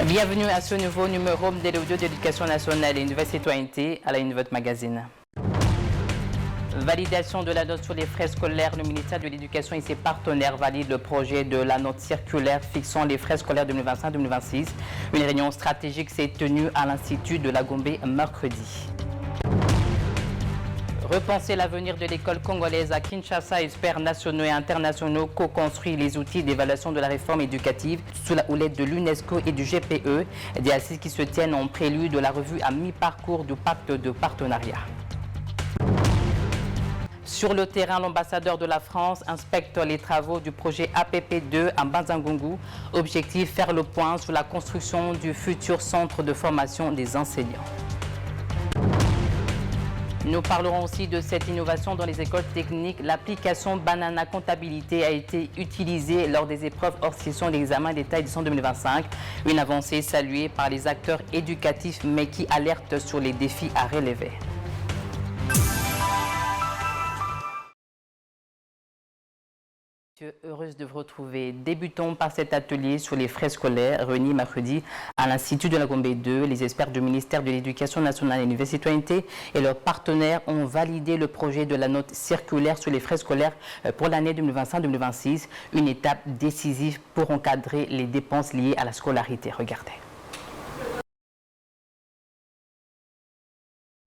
Bienvenue à ce nouveau numéro de l'audio de l'Éducation nationale et une nouvelle citoyenneté à la une de votre magazine. Validation de la note sur les frais scolaires. Le ministère de l'Éducation et ses partenaires valident le projet de la note circulaire fixant les frais scolaires 2025-2026. Une réunion stratégique s'est tenue à l'Institut de la Gombe mercredi. Repenser l'avenir de l'école congolaise à Kinshasa, experts nationaux et internationaux co-construisent les outils d'évaluation de la réforme éducative sous la houlette de l'UNESCO et du GPE, des assises qui se tiennent en prélude de la revue à mi-parcours du pacte de partenariat. Sur le terrain, l'ambassadeur de la France inspecte les travaux du projet APP2 à Banzangungu. Objectif, faire le point sur la construction du futur centre de formation des enseignants. Nous parlerons aussi de cette innovation dans les écoles techniques. L'application Banana Comptabilité a été utilisée lors des épreuves hors session d'examen d'État édition 2025. Une avancée saluée par les acteurs éducatifs mais qui alerte sur les défis à relever. Heureuse de vous retrouver. Débutons par cet atelier sur les frais scolaires réunis mercredi à l'Institut de la Gombe 2. Les experts du ministère de l'Éducation nationale et de la citoyenneté et leurs partenaires ont validé le projet de la note circulaire sur les frais scolaires pour l'année 2025-2026. Une étape décisive pour encadrer les dépenses liées à la scolarité. Regardez.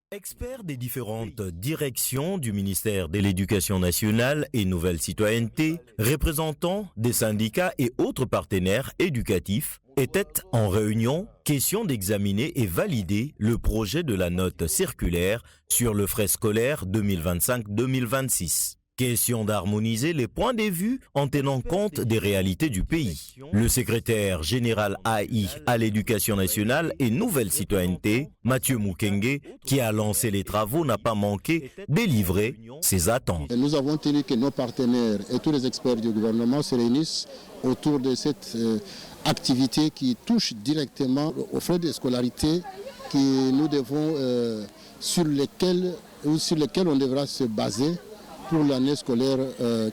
Experts des différentes directions du ministère de l'Éducation nationale et Nouvelle Citoyenneté, représentants des syndicats et autres partenaires éducatifs étaient en réunion, question d'examiner et valider le projet de la note circulaire sur le frais scolaire 2025-2026. Question d'harmoniser les points de vue en tenant compte des réalités du pays. Le secrétaire général AI à l'Éducation nationale et Nouvelle Citoyenneté, Mathieu Mukenge, qui a lancé les travaux, n'a pas manqué de livrer ses attentes. Nous avons tenu que nos partenaires et tous les experts du gouvernement se réunissent autour de cette activité qui touche directement aux frais de scolarité que nous devons, sur lesquels on devra se baser pour l'année scolaire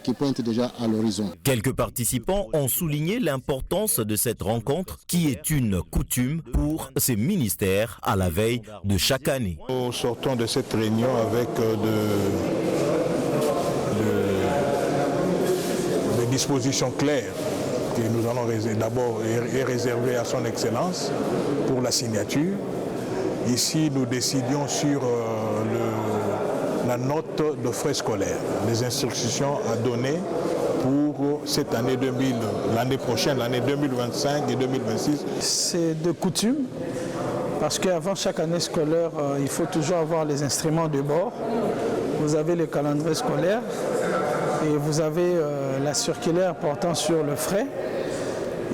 qui pointe déjà à l'horizon. Quelques participants ont souligné l'importance de cette rencontre qui est une coutume pour ces ministères à la veille de chaque année. Nous sortons de cette réunion avec des dispositions claires que nous allons d'abord réserver à son Excellence pour la signature. Ici, nous décidions sur la note de frais scolaires, les instructions à donner pour cette année 2000, l'année prochaine, l'année 2025 et 2026. C'est de coutume parce qu'avant chaque année scolaire, il faut toujours avoir les instruments de bord. Vous avez le calendrier scolaire et vous avez la circulaire portant sur le frais.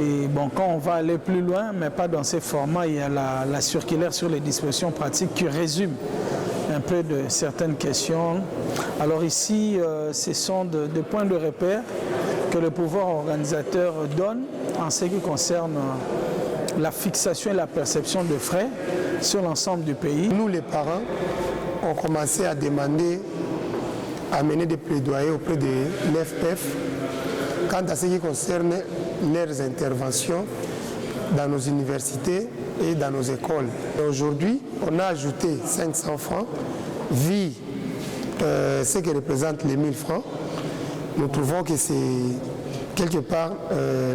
Et bon, quand on va aller plus loin, mais pas dans ces formats, il y a la circulaire sur les dispositions pratiques qui résume un peu de certaines questions. Alors ici, ce sont des points de repère que le pouvoir organisateur donne en ce qui concerne la fixation et la perception de frais sur l'ensemble du pays. Nous, les parents, on commençait à demander, à mener des plaidoyers auprès de l'FPF quant à ce qui concerne leurs interventions dans nos universités et dans nos écoles. Aujourd'hui, on a ajouté 500 francs, vu ce que représente les 1000 francs. Nous trouvons que c'est quelque part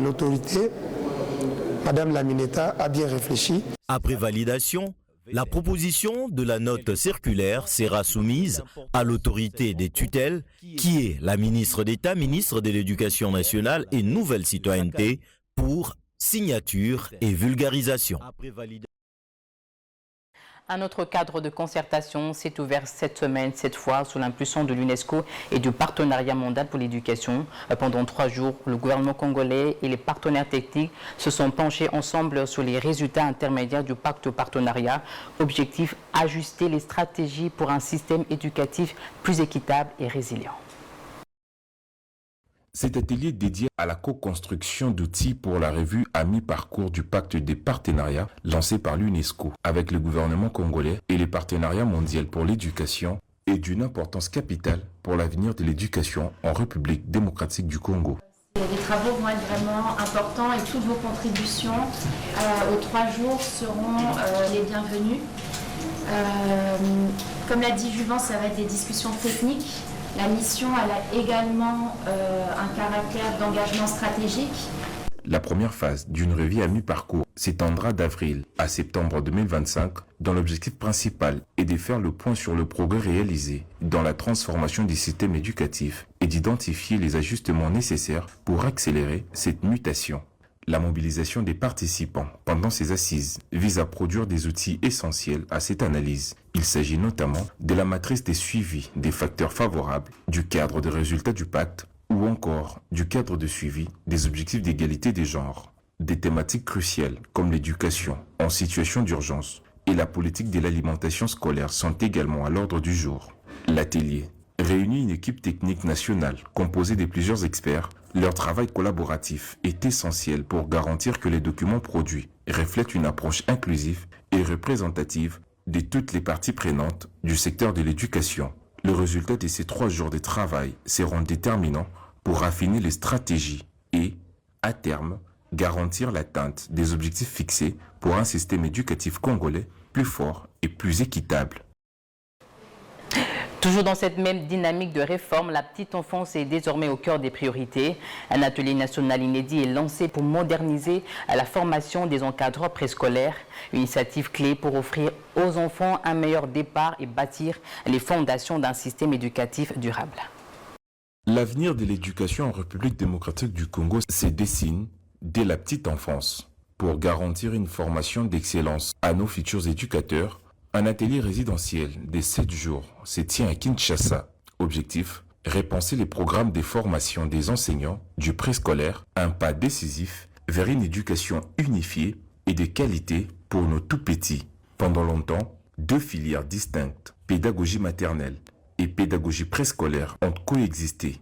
l'autorité, Madame Lamineta, a bien réfléchi. Après validation, la proposition de la note circulaire sera soumise à l'autorité des tutelles, qui est la ministre d'État, ministre de l'Éducation nationale et Nouvelle Citoyenneté, pour signature et vulgarisation. Un autre cadre de concertation s'est ouvert cette semaine, cette fois sous l'impulsion de l'UNESCO et du Partenariat mondial pour l'éducation. Pendant 3 jours, le gouvernement congolais et les partenaires techniques se sont penchés ensemble sur les résultats intermédiaires du pacte de partenariat. Objectif, ajuster les stratégies pour un système éducatif plus équitable et résilient. Cet atelier dédié à la co-construction d'outils pour la revue à mi-parcours du pacte des partenariats lancé par l'UNESCO avec le gouvernement congolais et les partenariats mondiaux pour l'éducation est d'une importance capitale pour l'avenir de l'éducation en République démocratique du Congo. les travaux vont être vraiment importants et toutes vos contributions aux 3 jours seront les bienvenues. Comme l'a dit Juvent, ça va être des discussions techniques. La mission, elle a également un caractère d'engagement stratégique. La première phase d'une revue à mi-parcours s'étendra d'avril à septembre 2025, dont l'objectif principal est de faire le point sur le progrès réalisé dans la transformation du système éducatif et d'identifier les ajustements nécessaires pour accélérer cette mutation. La mobilisation des participants pendant ces assises vise à produire des outils essentiels à cette analyse. Il s'agit notamment de la matrice des suivis des facteurs favorables, du cadre des résultats du pacte, ou encore du cadre de suivi des objectifs d'égalité des genres. Des thématiques cruciales comme l'éducation en situation d'urgence et la politique de l'alimentation scolaire sont également à l'ordre du jour. L'atelier réunit une équipe technique nationale composée de plusieurs experts. Leur travail collaboratif est essentiel pour garantir que les documents produits reflètent une approche inclusive et représentative de toutes les parties prenantes du secteur de l'éducation. Le résultat de ces 3 jours de travail seront déterminants pour affiner les stratégies et, à terme, garantir l'atteinte des objectifs fixés pour un système éducatif congolais plus fort et plus équitable. Toujours dans cette même dynamique de réforme, la petite enfance est désormais au cœur des priorités. Un atelier national inédit est lancé pour moderniser la formation des encadreurs préscolaires. Une initiative clé pour offrir aux enfants un meilleur départ et bâtir les fondations d'un système éducatif durable. L'avenir de l'éducation en République démocratique du Congo se dessine dès la petite enfance. Pour garantir une formation d'excellence à nos futurs éducateurs, un atelier résidentiel de 7 jours se tient à Kinshasa. Objectif, repenser les programmes de formation des enseignants du préscolaire, un pas décisif vers une éducation unifiée et de qualité pour nos tout-petits. Pendant longtemps, 2 filières distinctes, pédagogie maternelle et pédagogie préscolaire, ont coexisté.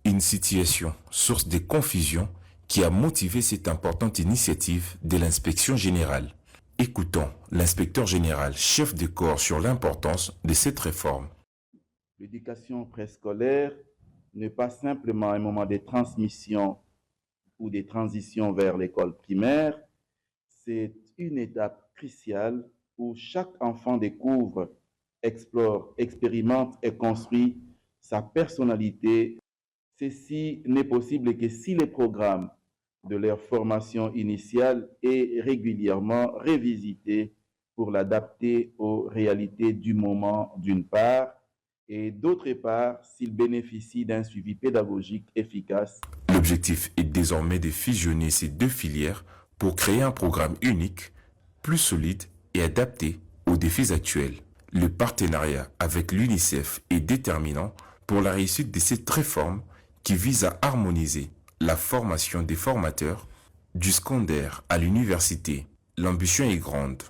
Une situation source de confusion qui a motivé cette importante initiative de l'inspection générale. Écoutons l'inspecteur général, chef de corps, sur l'importance de cette réforme. L'éducation préscolaire n'est pas simplement un moment de transmission ou de transition vers l'école primaire, c'est une étape cruciale où chaque enfant découvre, explore, expérimente et construit sa personnalité. Ceci n'est possible que si les programmes de leur formation initiale est régulièrement révisité pour l'adapter aux réalités du moment d'une part, et d'autre part, s'il bénéficie d'un suivi pédagogique efficace. L'objectif est désormais de fusionner ces 2 filières pour créer un programme unique, plus solide et adapté aux défis actuels. Le partenariat avec l'UNICEF est déterminant pour la réussite de cette réforme qui vise à harmoniser la formation des formateurs du secondaire à l'université. L'ambition est grande.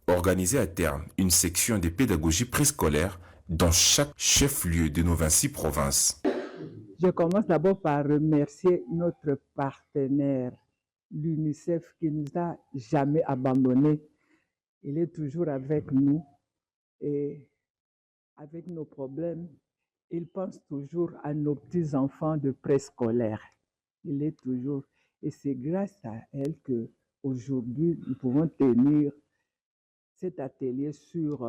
Organiser à terme une section de pédagogie préscolaire dans chaque chef-lieu de nos 26 provinces. Je commence d'abord par remercier notre partenaire, l'UNICEF, qui ne nous a jamais abandonnés. Il est toujours avec nous et avec nos problèmes, il pense toujours à nos petits-enfants de préscolaire. Il est toujours, et c'est grâce à elle qu'aujourd'hui, nous pouvons tenir cet atelier sur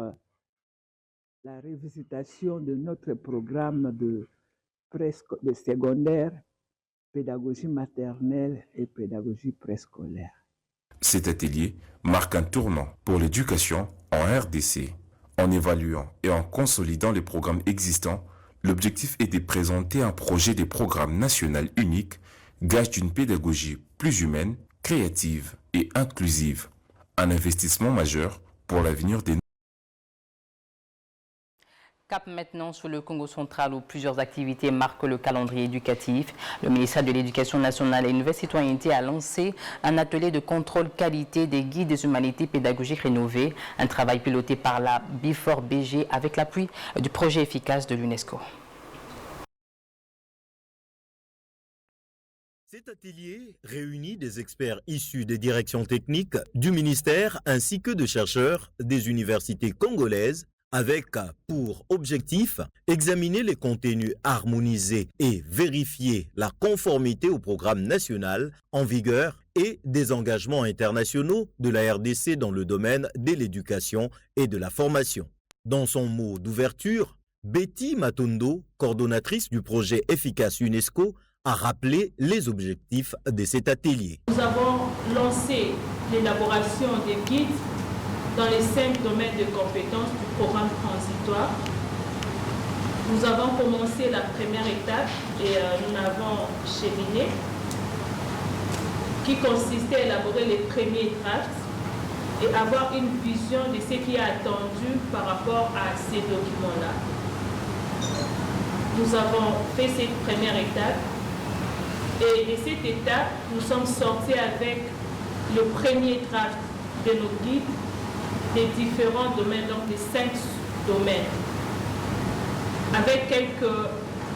la révisitation de notre programme de secondaire, pédagogie maternelle et pédagogie préscolaire. Cet atelier marque un tournant pour l'éducation en RDC. En évaluant et en consolidant les programmes existants, l'objectif est de présenter un projet de programme national unique, gage d'une pédagogie plus humaine, créative et inclusive. Un investissement majeur pour l'avenir des... Cap maintenant sur le Congo central où plusieurs activités marquent le calendrier éducatif. Le ministère de l'Éducation nationale et Nouvelle Citoyenneté a lancé un atelier de contrôle qualité des guides des humanités pédagogiques rénovés. Un travail piloté par la BIFOR BG avec l'appui du projet efficace de l'UNESCO. Cet atelier réunit des experts issus des directions techniques du ministère ainsi que de chercheurs des universités congolaises avec pour objectif examiner les contenus harmonisés et vérifier la conformité au programme national en vigueur et des engagements internationaux de la RDC dans le domaine de l'éducation et de la formation. Dans son mot d'ouverture, Betty Matondo, coordonnatrice du projet Efficace UNESCO, a rappelé les objectifs de cet atelier. Nous avons lancé l'élaboration des guides dans les 5 domaines de compétences du programme transitoire. Nous avons commencé la première étape et nous l'avons cheminé, qui consistait à élaborer les premiers drafts et avoir une vision de ce qui est attendu par rapport à ces documents-là. Nous avons fait cette première étape et de cette étape, nous sommes sortis avec le premier draft de nos guides des différents domaines, donc des 5 domaines, avec quelques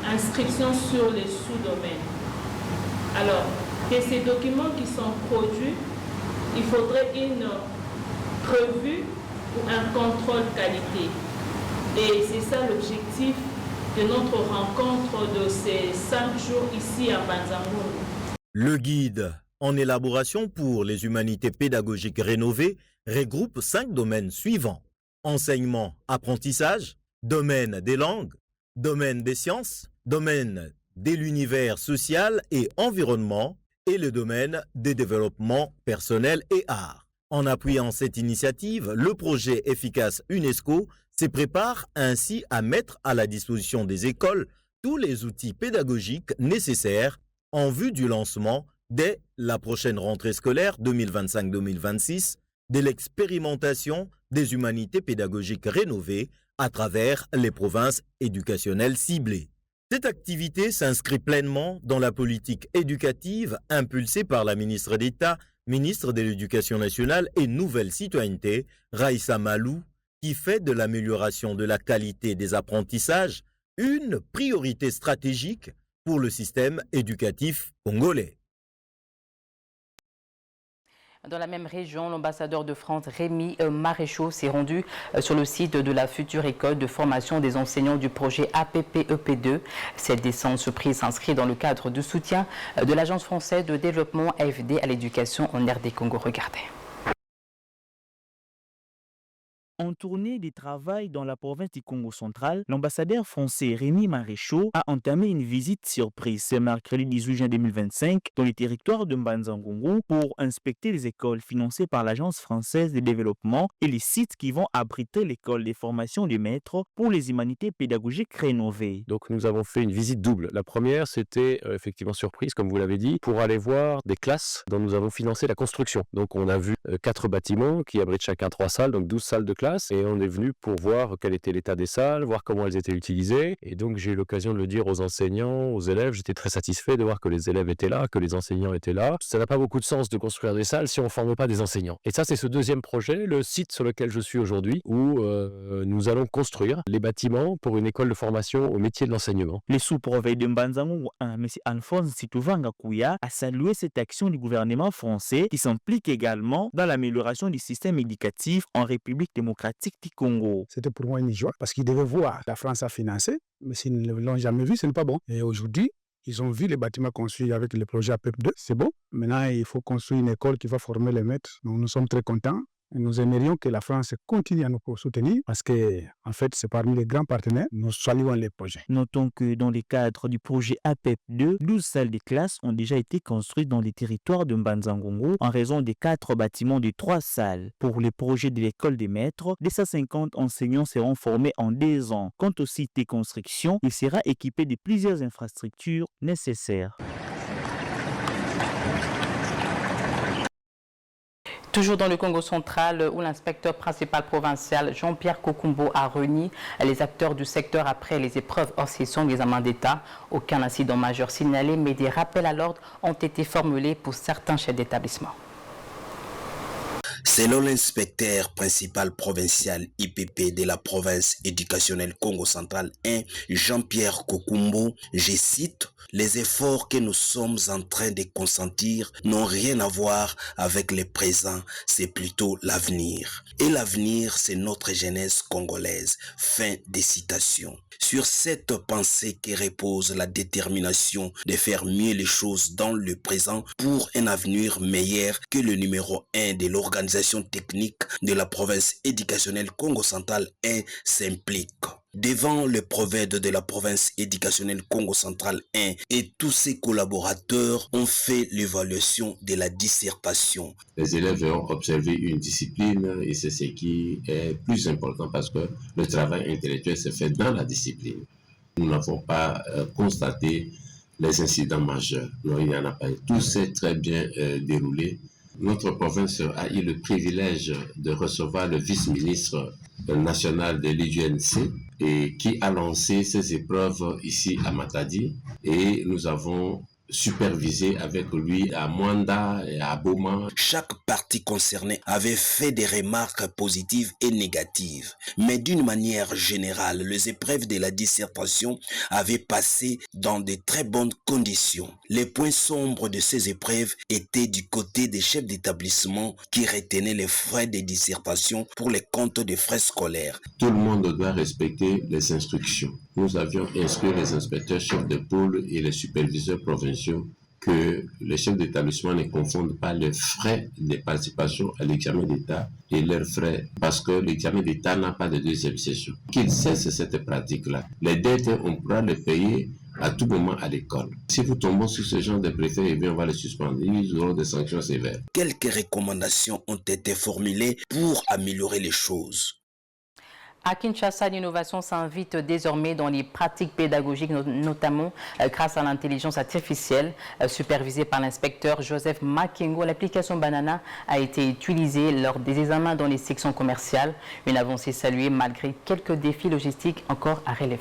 inscriptions sur les sous-domaines. Alors, de ces documents qui sont produits, il faudrait une revue ou un contrôle qualité. Et c'est ça l'objectif de notre rencontre de ces 5 jours ici à Mbanza-Ngungu. Le guide en élaboration pour les humanités pédagogiques rénovées regroupe 5 domaines suivants: enseignement, apprentissage, domaine des langues, domaine des sciences, domaine de l'univers social et environnement et le domaine des développements personnels et arts. En appuyant cette initiative, le projet Efficace UNESCO se prépare ainsi à mettre à la disposition des écoles tous les outils pédagogiques nécessaires en vue du lancement dès la prochaine rentrée scolaire 2025-2026 de l'expérimentation des humanités pédagogiques rénovées à travers les provinces éducationnelles ciblées. Cette activité s'inscrit pleinement dans la politique éducative impulsée par la ministre d'État, ministre de l'Éducation nationale et Nouvelle Citoyenneté, Raissa Malou, qui fait de l'amélioration de la qualité des apprentissages une priorité stratégique pour le système éducatif congolais. Dans la même région, l'ambassadeur de France, Rémi Maréchaux, s'est rendu sur le site de la future école de formation des enseignants du projet APP-EP2. Cette descente surprise s'inscrit dans le cadre du soutien de l'Agence française de développement AFD à l'éducation en RD Congo. Regardez. En tournée de travail dans la province du Congo central, l'ambassadeur français Rémi Maréchaux a entamé une visite surprise ce mercredi 18 juin 2025 dans le territoire de Mbanza-Ngungu pour inspecter les écoles financées par l'Agence française de développement et les sites qui vont abriter l'école de formation des maîtres pour les humanités pédagogiques rénovées. Donc nous avons fait une visite double. La première, c'était effectivement surprise, comme vous l'avez dit, pour aller voir des classes dont nous avons financé la construction. Donc on a vu 4 bâtiments qui abritent chacun 3 salles, donc 12 salles de classe. Et on est venu pour voir quel était l'état des salles, voir comment elles étaient utilisées. Et donc j'ai eu l'occasion de le dire aux enseignants, aux élèves. J'étais très satisfait de voir que les élèves étaient là, que les enseignants étaient là. Ça n'a pas beaucoup de sens de construire des salles si on ne forme pas des enseignants. Et ça, c'est ce deuxième projet, le site sur lequel je suis aujourd'hui, où nous allons construire les bâtiments pour une école de formation au métier de l'enseignement. Le sous-préfet de Mbanza-Ngungu, M. Alphonse Situvanga Kouya, a salué cette action du gouvernement français qui s'implique également dans l'amélioration du système éducatif en République démocratique du Congo. C'était pour moi une joie parce qu'ils devaient voir la France a financé, mais s'ils ne l'ont jamais vu, ce n'est pas bon. Et aujourd'hui, ils ont vu les bâtiments construits avec le projet APEP2, c'est bon. Maintenant, il faut construire une école qui va former les maîtres. Donc, nous sommes très contents. Et nous aimerions que la France continue à nous soutenir parce que, en fait, c'est parmi les grands partenaires. Nous saluons les projets. Notons que dans le cadre du projet APEP2, 12 salles de classe ont déjà été construites dans les territoires de Mbanza-Ngungu en raison des 4 bâtiments de 3 salles. Pour le projet de l'école des maîtres, 250 enseignants seront formés en 2 ans. Quant au site de construction, il sera équipé de plusieurs infrastructures nécessaires. Toujours dans le Congo central, où l'inspecteur principal provincial Jean-Pierre Kokumbo a réuni les acteurs du secteur après les épreuves hors session de l'examen d'État. Aucun incident majeur signalé, mais des rappels à l'ordre ont été formulés pour certains chefs d'établissement. Selon l'inspecteur principal provincial IPP de la province éducationnelle Congo central 1, Jean-Pierre Kokumbo, je cite, « Les efforts que nous sommes en train de consentir n'ont rien à voir avec le présent, c'est plutôt l'avenir. Et l'avenir, c'est notre jeunesse congolaise. » Fin de citation. Sur cette pensée qui repose la détermination de faire mieux les choses dans le présent pour un avenir meilleur que le numéro 1 de l'organisation technique de la province éducationnelle Congo central 1 s'implique. Devant le prophète de la province éducationnelle Congo central 1 et tous ses collaborateurs ont fait l'évaluation de la dissertation. Les élèves ont observé une discipline et c'est ce qui est plus important parce que le travail intellectuel se fait dans la discipline. Nous n'avons pas constaté les incidents majeurs. Non, il n'y en a pas. Tout s'est très bien déroulé. Notre province a eu le privilège de recevoir le vice-ministre national de l'UNC et qui a lancé ces épreuves ici à Matadi et nous avons supervisé avec lui à Mwanda et à Boma. Chaque partie concernée avait fait des remarques positives et négatives. Mais d'une manière générale, les épreuves de la dissertation avaient passé dans de très bonnes conditions. Les points sombres de ces épreuves étaient du côté des chefs d'établissement qui retenaient les frais de dissertation pour les comptes des frais scolaires. Tout le monde doit respecter les instructions. Nous avions instruit les inspecteurs chefs de pôle et les superviseurs provinciaux que les chefs d'établissement ne confondent pas les frais de participation à l'examen d'État et leurs frais, parce que l'examen d'État n'a pas de deuxième session. Qu'ils cessent cette pratique-là. Les dettes, on pourra les payer à tout moment à l'école. Si vous tombez sur ce genre de préfet, eh bien, on va les suspendre. Ils auront des sanctions sévères. Quelques recommandations ont été formulées pour améliorer les choses. À Kinshasa, l'innovation s'invite désormais dans les pratiques pédagogiques, notamment grâce à l'intelligence artificielle. Supervisée par l'inspecteur Joseph Makengo, l'application Banana a été utilisée lors des examens dans les sections commerciales. Une avancée saluée malgré quelques défis logistiques encore à relever.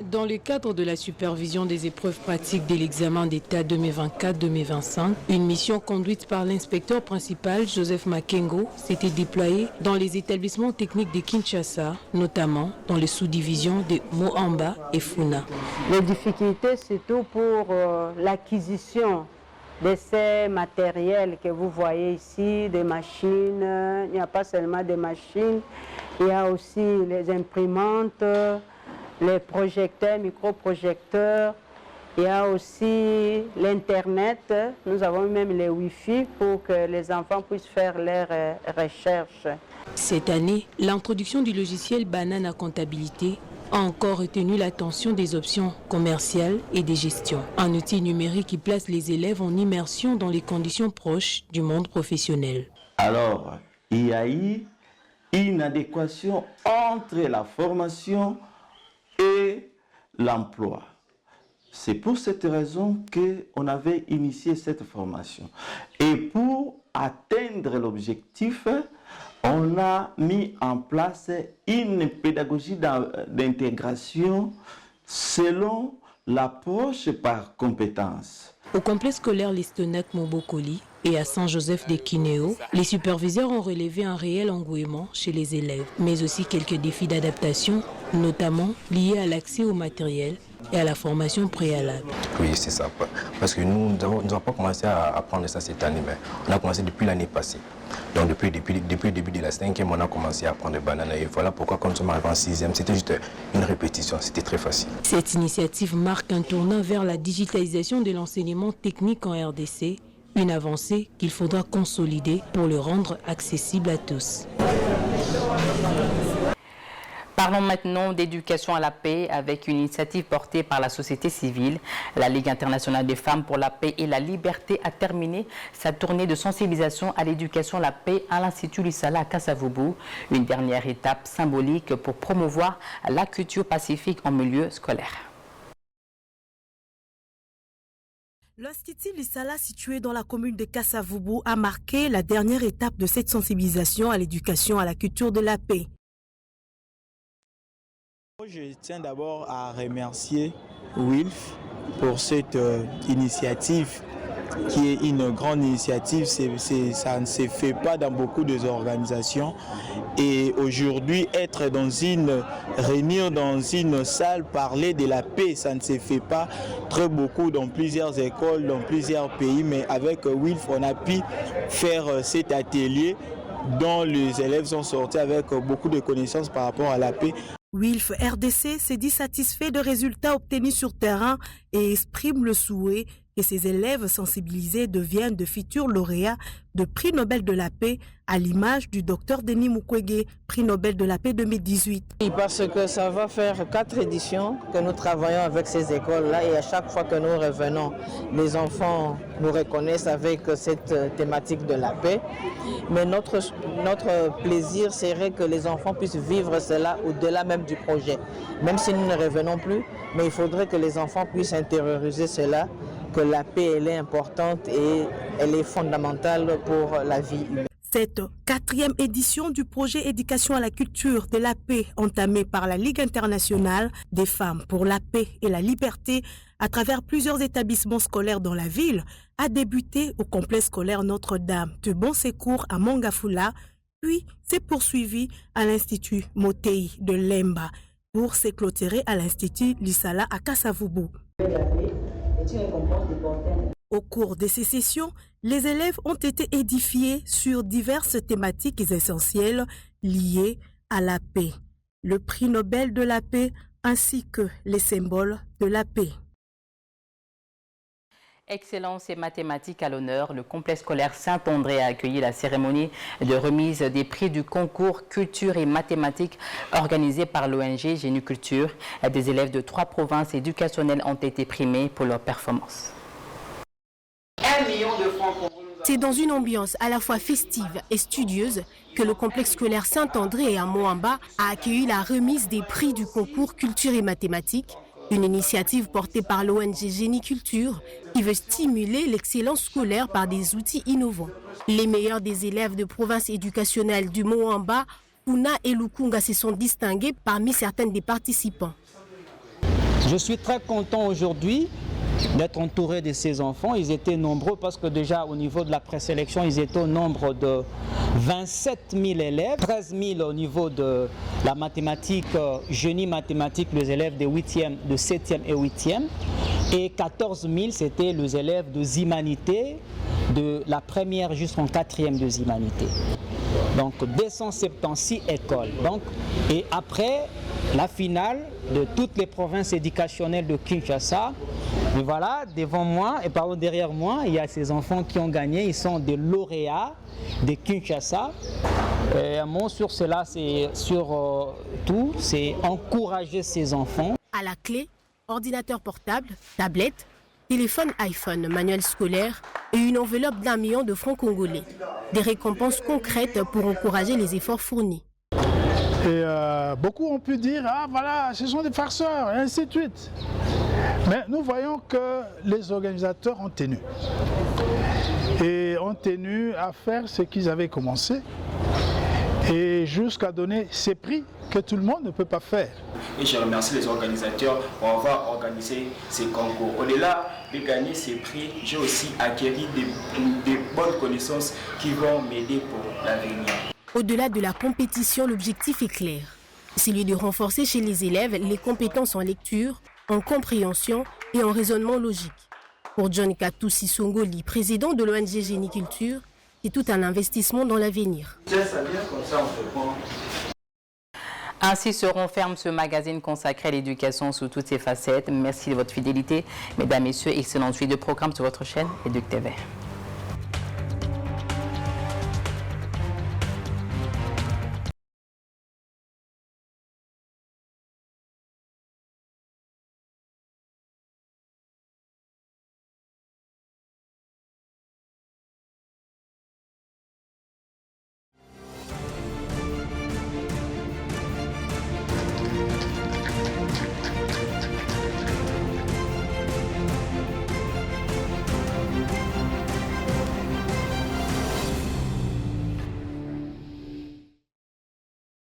Dans le cadre de la supervision des épreuves pratiques de l'examen d'État 2024-2025, une mission conduite par l'inspecteur principal Joseph Makengo s'était déployée dans les établissements techniques de Kinshasa, notamment dans les sous-divisions de Moamba et Funa. Les difficultés, surtout pour l'acquisition de ces matériels que vous voyez ici, des machines, il n'y a pas seulement des machines, il y a aussi les imprimantes, les projecteurs, microprojecteurs, il y a aussi l'Internet, nous avons même les Wi-Fi pour que les enfants puissent faire leurs recherches. Cette année, l'introduction du logiciel Banana Comptabilité a encore retenu l'attention des options commerciales et de gestion. Un outil numérique qui place les élèves en immersion dans les conditions proches du monde professionnel. Alors, il y a eu une adéquation entre la formation et l'emploi. C'est pour cette raison qu'on avait initié cette formation. Et pour atteindre l'objectif, on a mis en place une pédagogie d'intégration selon l'approche par compétence. Au complexe scolaire Listonac Mobokoli et à Saint-Joseph de Kineo, les superviseurs ont relevé un réel engouement chez les élèves, mais aussi quelques défis d'adaptation, notamment liés à l'accès au matériel et à la formation préalable. Oui, c'est ça. Parce que nous n'avons pas commencé à apprendre ça cette année, mais on a commencé depuis l'année passée. Donc depuis le début de la 5e, on a commencé à apprendre le banana. Et voilà pourquoi quand nous sommes arrivés en 6e, c'était juste une répétition, c'était très facile. Cette initiative marque un tournant vers la digitalisation de l'enseignement technique en RDC, une avancée qu'il faudra consolider pour le rendre accessible à tous. Parlons maintenant d'éducation à la paix avec une initiative portée par la société civile. La Ligue internationale des femmes pour la paix et la liberté a terminé sa tournée de sensibilisation à l'éducation à la paix à l'Institut Lisala à Kasavubu. Une dernière étape symbolique pour promouvoir la culture pacifique en milieu scolaire. L'Institut Lisala, situé dans la commune de Kasavubu, a marqué la dernière étape de cette sensibilisation à l'éducation à la culture de la paix. Je tiens d'abord à remercier Wilf pour cette initiative qui est une grande initiative. Ça ne se fait pas dans beaucoup d'organisations. Et aujourd'hui, réunir dans une salle, parler de la paix, ça ne se fait pas très beaucoup dans plusieurs écoles, dans plusieurs pays. Mais avec WILF, on a pu faire cet atelier dont les élèves sont sortis avec beaucoup de connaissances par rapport à la paix. WILF RDC s'est dit satisfait de résultats obtenus sur terrain et exprime le souhait que ces élèves sensibilisés deviennent de futurs lauréats de prix Nobel de la paix, à l'image du docteur Denis Mukwege, prix Nobel de la paix 2018. Parce que ça va faire 4 éditions que nous travaillons avec ces écoles-là et à chaque fois que nous revenons, les enfants nous reconnaissent avec cette thématique de la paix. Mais notre plaisir serait que les enfants puissent vivre cela au-delà même du projet. Même si nous ne revenons plus, mais il faudrait que les enfants puissent intérioriser cela, que la paix elle est importante et elle est fondamentale pour la vie humaine. Cette 4e édition du projet Éducation à la culture de la paix entamée par la Ligue internationale des femmes pour la paix et la liberté à travers plusieurs établissements scolaires dans la ville a débuté au complexe scolaire Notre-Dame de Bon Secours à Mongafula, puis s'est poursuivi à l'Institut Motei de Lemba pour s'éclôturer à l'Institut Lisala à Kasavubu. Au cours de ces sessions, les élèves ont été édifiés sur diverses thématiques essentielles liées à la paix, le prix Nobel de la paix ainsi que les symboles de la paix. Excellence et mathématiques à l'honneur, le complexe scolaire Saint-André a accueilli la cérémonie de remise des prix du concours culture et mathématiques organisé par l'ONG Génie-Culture. Des élèves de 3 provinces éducationnelles ont été primés pour leur performance. 1 million de francs pour vous. C'est dans une ambiance à la fois festive et studieuse que le complexe scolaire Saint-André à Moamba a accueilli la remise des prix du concours culture et mathématiques, une initiative portée par l'ONG Génie-Culture qui veut stimuler l'excellence scolaire par des outils innovants. Les meilleurs des élèves de province éducationnelle du Moamba, Puna et Lukunga, se sont distingués parmi certaines des participants. Je suis très content aujourd'hui d'être entouré de ces enfants. Ils étaient nombreux parce que déjà au niveau de la présélection, ils étaient au nombre de 27 000 élèves, 13 000 au niveau de la mathématique, génie mathématique, les élèves de 8e, de 7e et 8e. Et 14 000, c'était les élèves de Zimanité, de la première jusqu'en 4e de Zimanité. Donc 276 écoles. Donc, et après la finale de toutes les provinces éducationnelles de Kinshasa, et voilà, devant moi et pardon, derrière moi, il y a ces enfants qui ont gagné. Ils sont des lauréats de Kinshasa. Et un mot sur cela, c'est sur tout, c'est encourager ces enfants. À la clé, ordinateur portable, tablette, téléphone iPhone, manuel scolaire et une enveloppe d'1 million de francs congolais. Des récompenses concrètes pour encourager les efforts fournis. Et beaucoup ont pu dire, ah voilà, ce sont des farceurs, et ainsi de suite. Mais nous voyons que les organisateurs ont tenu. Et ont tenu à faire ce qu'ils avaient commencé. Et jusqu'à donner ces prix que tout le monde ne peut pas faire. Et je remercie les organisateurs pour avoir organisé ces concours. Au-delà de gagner ces prix, j'ai aussi acquis des bonnes connaissances qui vont m'aider pour l'avenir. Au-delà de la compétition, l'objectif est clair. Celui de renforcer chez les élèves les compétences en lecture, en compréhension et en raisonnement logique. Pour John Katoussi Songoli, président de l'ONG Génie-Culture, c'est tout un investissement dans l'avenir. Ainsi se renferme ce magazine consacré à l'éducation sous toutes ses facettes. Merci de votre fidélité. Mesdames, Messieurs, excellente suite de programme sur votre chaîne EducTV.